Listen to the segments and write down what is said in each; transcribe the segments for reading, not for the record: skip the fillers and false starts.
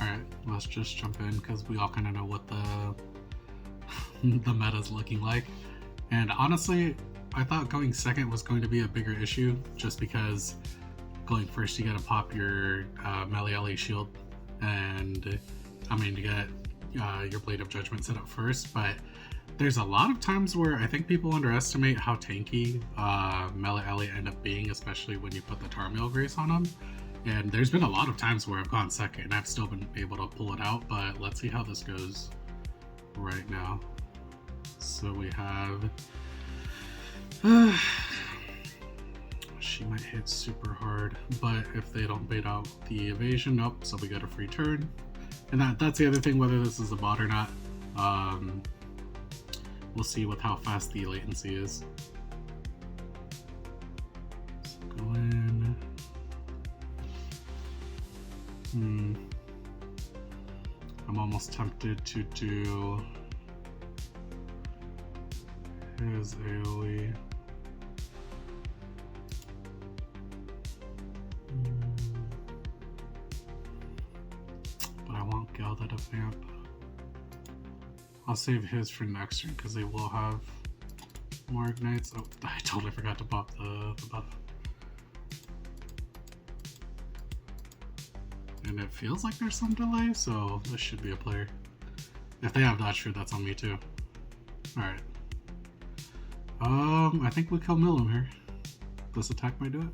Alright, let's just jump in because we all kind of know what the the meta's looking like. And honestly, I thought going second was going to be a bigger issue just because going first you gotta pop your MeliEli shield, and I mean you get your Blade of Judgment set up first, but there's a lot of times where I think people underestimate how tanky MeliEli end up being, especially when you put the Tarmiel Grace on them. And there's been a lot of times where I've gone second and I've still been able to pull it out, but let's see how this goes right now. So we have... she might hit super hard, but if they don't bait out the evasion, nope, so we get a free turn. And that's the other thing, whether this is a bot or not. We'll see with how fast the latency is. So go in. I'm almost tempted to do his AoE. But I want Gelda to vamp. I'll save his for next turn because they will have more ignites. Oh, I totally forgot to pop the buff. And it feels like there's some delay, so this should be a player. If they have dodge fear, that's on me too. Alright. I think we kill Milim here. This attack might do it.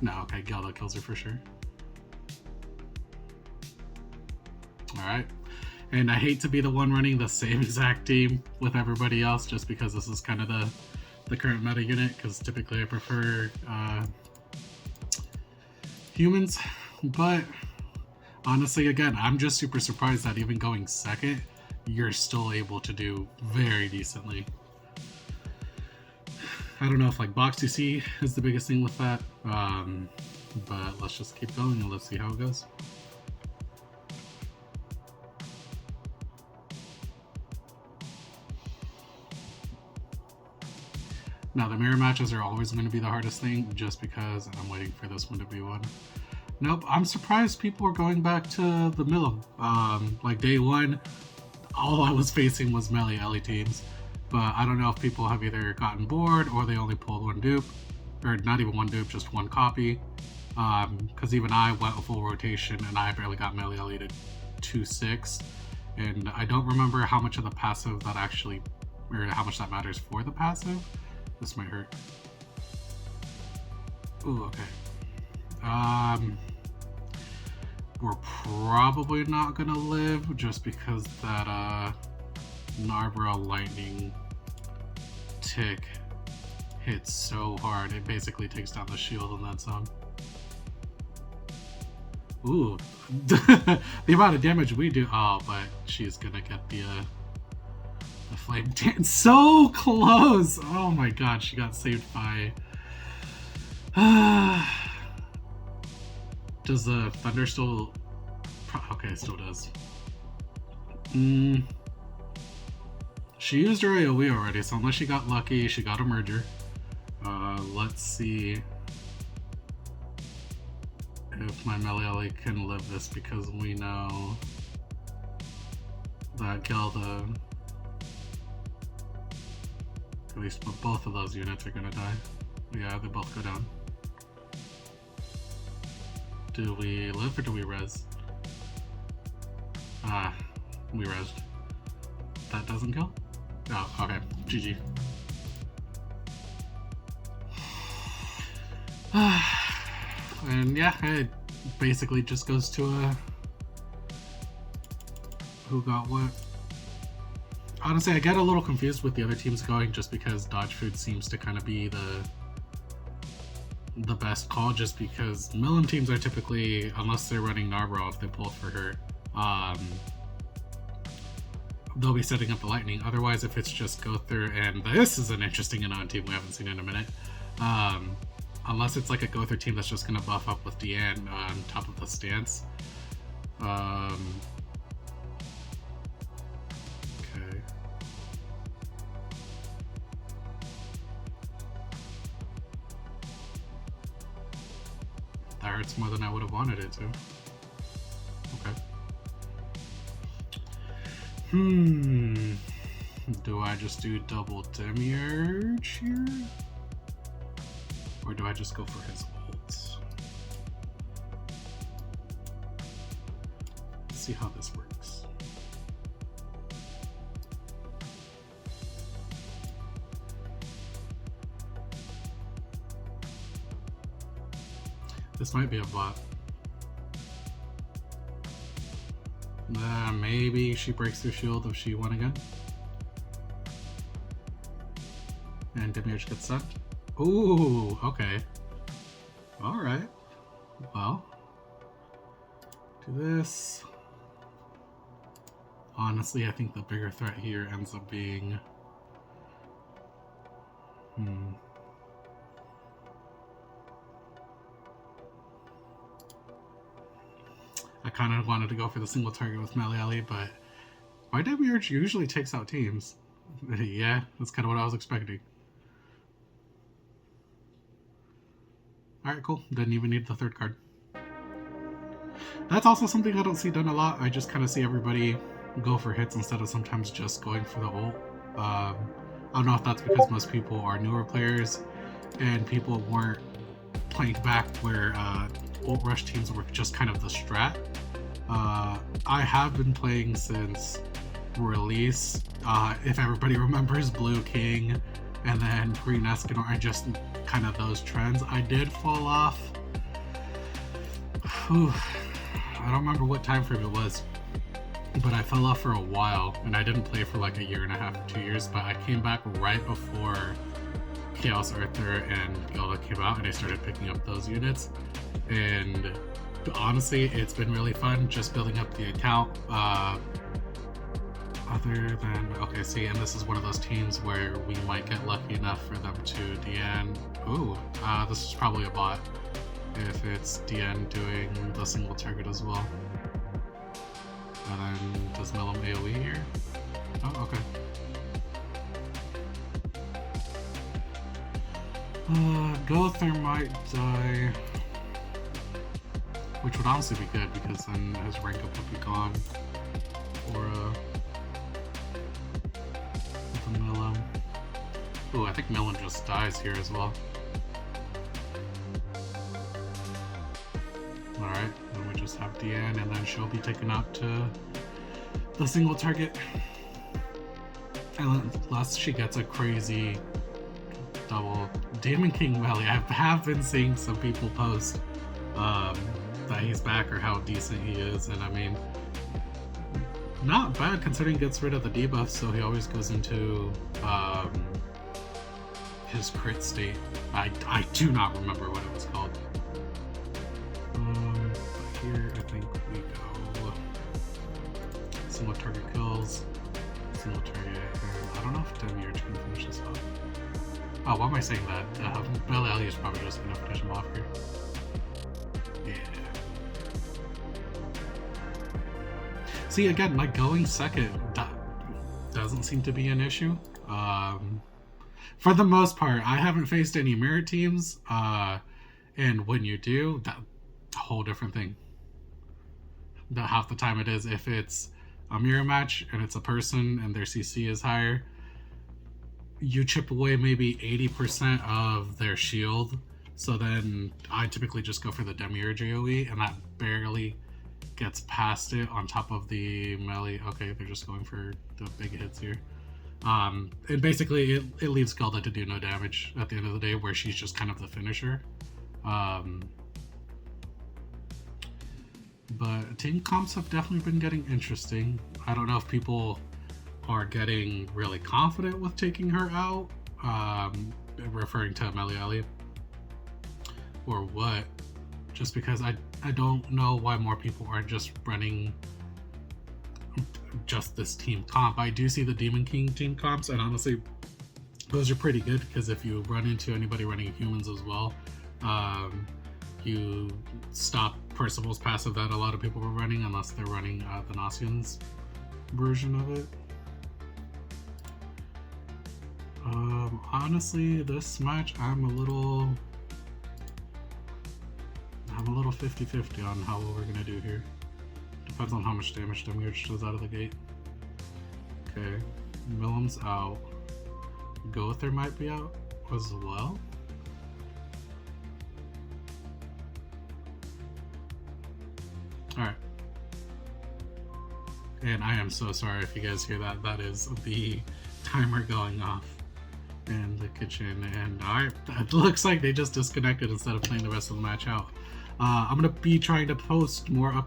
No, okay, Gelda kills her for sure. Alright. And I hate to be the one running the same exact team with everybody else just because this is kind of the current meta unit, because typically I prefer humans. But honestly, again, I'm just super surprised that even going second, you're still able to do very decently. I don't know if like box 2C is the biggest thing with that, but let's just keep going and let's see how it goes. Now the mirror matches are always going to be the hardest thing just because I'm waiting for this one to be one. Nope, I'm surprised people are going back to the Milim. Like day one, all I was facing was MeliEli teams. But I don't know if people have either gotten bored or they only pulled one dupe. Or not even one dupe, just one copy. Because even I went a full rotation and I barely got MeliEli to 2-6. And I don't remember how much of the passive that actually, or how much that matters for the passive. This might hurt. Ooh, okay. We're probably not gonna live just because that Narborough lightning tick hits so hard. It basically takes down the shield and then some. Ooh, the amount of damage we do. Oh, but she's gonna get the flame dance. So close. Oh my god, she got saved by. Does the thunder still... Okay, it still does. She used her AoE already, so unless she got lucky, she got a merger. Let's see if my MeliEli can live this, because we know that Gelda, at least both of those units are gonna die. Yeah, they both go down. Do we live or do we res? We resed. That doesn't kill? Oh, okay. GG. And yeah, it basically just goes to a who got what. Honestly, I get a little confused with the other teams going just because dodge food seems to kind of be the best call, just because Milim teams are typically, unless they're running Narborough, if they pull for her, they'll be setting up the lightning. Otherwise, if it's just go through, and this is an interesting Anon team we haven't seen in a minute, unless it's like a go through team that's just gonna buff up with Deanne on top of the stance. Okay. That hurts more than I would have wanted it to. Do I just do double Demiurge here? Or do I just go for his ult? Let's see how this works. This might be a bot. Maybe she breaks through shield if she won again. And Demiurge gets sent. Ooh, okay. Alright. Well. Do this. Honestly, I think the bigger threat here ends up being... I kind of wanted to go for the single target with MeliEli, but my Demiurge usually takes out teams. Yeah, that's kind of what I was expecting. Alright, cool. Didn't even need the third card. That's also something I don't see done a lot. I just kind of see everybody go for hits instead of sometimes just going for the ult. I don't know if that's because most people are newer players and people weren't playing back where ult rush teams were just kind of the strat. I have been playing since release. If everybody remembers Blue King and then Green Escanor and just kind of those trends. I did fall off. Whew. I don't remember what time frame it was, but I fell off for a while and I didn't play for like a year and a half, 2 years, but I came back right before Chaos Arthur and Gilda came out and I started picking up those units. And honestly, it's been really fun just building up the account. Other than, okay, see, and this is one of those teams where we might get lucky enough for them to DN. Ooh, this is probably a bot if it's DN doing the single target as well. And then does Mellum AoE here? Oh, okay. Gother might die, which would honestly be good because then his rank up would be gone. Or with the Mellum. Ooh, I think Mellum just dies here as well. Alright, then we just have Deanne and then she'll be taken out to the single target. And unless she gets a crazy double Demon King Meli. I have been seeing some people post that he's back or how decent he is, and I mean, not bad considering he gets rid of the debuff, so he always goes into his crit state. I do not remember what it was called. Here I think we go single target kills, single target, and I don't know if Demiurge can finish this off. Oh, why am I saying that? MeliEli is probably just gonna finish him off here. Yeah. See, again, like going second doesn't seem to be an issue. For the most part, I haven't faced any mirror teams, and when you do, that's a whole different thing. Half the time it is, if it's a mirror match and it's a person and their CC is higher, you chip away maybe 80% of their shield. So then I typically just go for the Demiurge AoE, and that barely gets past it on top of the melee. Okay, they're just going for the big hits here. And basically it leaves Gilda to do no damage at the end of the day, where she's just kind of the finisher. But team comps have definitely been getting interesting. I don't know if people are getting really confident with taking her out, referring to MeliEli, or what, just because I don't know why more people aren't just running just this team comp. I do see the Demon King team comps, and honestly those are pretty good, because if you run into anybody running humans as well, you stop Percival's passive that a lot of people were running, unless they're running the Nasian's version of it. Honestly, this match I'm a little 50-50 on how we're gonna do here. Depends on how much damage Demiurge does out of the gate. Okay, Millam's out. Gother might be out as well. Alright. And I am so sorry if you guys hear that. That is the timer going off in the kitchen. And it looks like they just disconnected instead of playing the rest of the match out. I'm going to be trying to post more